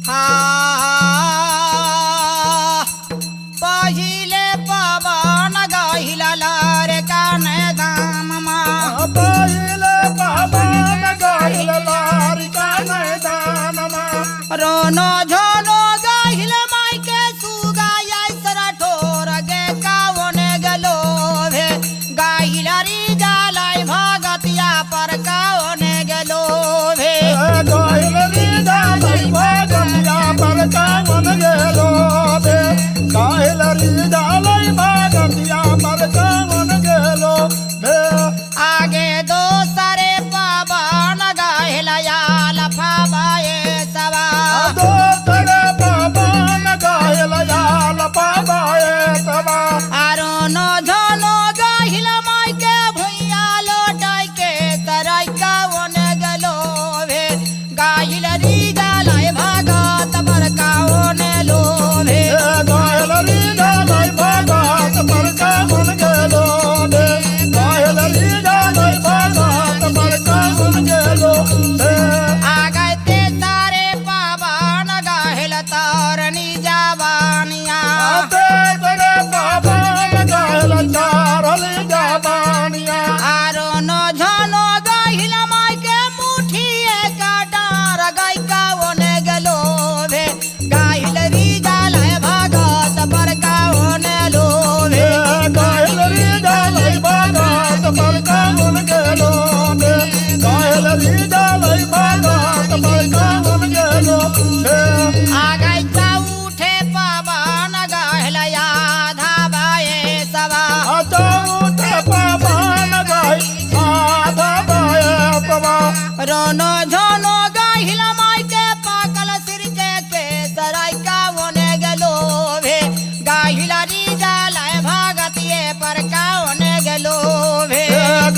हा पहिले पवन गाहिला लारे काने दानमा पहिले पवन गाहिला लारे काने दानमा रोनो झोनो गाहिल मायके सुगा यायसरा ठोर गे कावने गलो भे गाहिला री जालाय भागतिया पर कावने गलो भे गाहिला री जालाय भागतिया पर कावने गलो भे गाहिला री जालाय भागतिया पर कावने गलो भे आगे दो सारे पावन गाहिला याल फाबाए सवा दो सारे पावन गाहिला याल फाबाए सवा आरोनो झोनो गाहिल मायके भुइया लोटाय के तराय कावने गलो भे गाहिल री जालाय भागत पर कावने लो भे गाहिल री जालाय भागत पर कावने गलो भे गाहिल री जालाय भागत पर कावने गलो भे आगे ते सारे पावन गाहिल तारनी जावानिया तेरे पावन गाहिला चारली जाबानिया आरोनो झोनो गाहिल मायके मुठिए काटार गाय कावने गलो भे गाहिल री जालाय भागत पर कावने लो भे गाहिल री जालाय भागत पर कावने गलो भे गाहिल री जालाय भागत पर कावने गलो भे आगाय उठे पावन गाहिल याधा बाए सवा उठे पावन गाय आधा बाय पवा रोनो झोनो गाहिल मायके पाकल सिरके के सराय कावने गलो भे गाहिल री जालाय भागतिए पर कावने गलो भे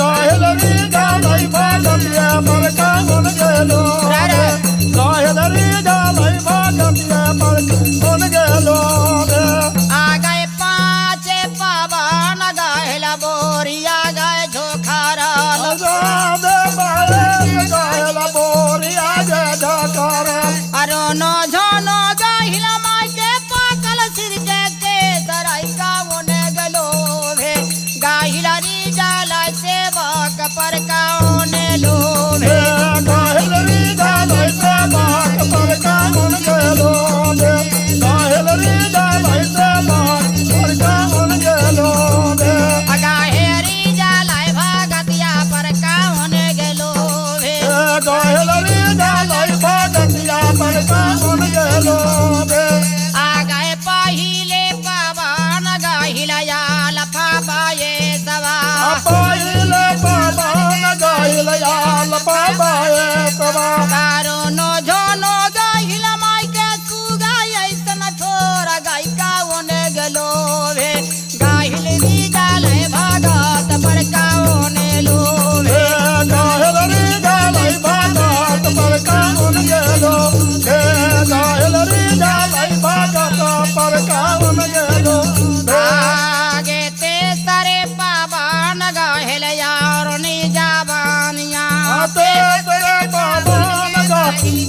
गाहिल री जालाय भागतिया पर कावने गलो गाहिल री जालाय भागतिया पर कावने गलो आगाय पाँचे पावन गाहिल बोरिया गाय झोखारल राधे बाए गाहिल बोरिया जय झकार अरोनो झोनो गाहिल मायके पाकल सिरके के सराय कावने गलो भे गाहिल री जालाय सेवक पर कावने लो भे गाहिल री जालाय सेवक पर कावने गलो गाहिल री जालाय सेवक पर कावने गलो गाहे री जालाय भागतिया पर कावने गलो भे गाहिल री जालाय भागतिया पर कावने गलो आगाय पहिले पावन गाहिल याल फाबाए सवा पहिले पावन गाहिल याल पाबाए सवा तारोनो झोनो गाहिल मायके सुगा ऐसन ठोर गाय कावने गलो भे गाहिल री जालाय भागत पर कावने लो भे गाहिल री जालाय भागत पर कावने गलो गाहिल री जालाय भागत पर कावने गलो आगे ते सारे पावन गाहिल यार नी जाबानिया तेरे पावन गाहिल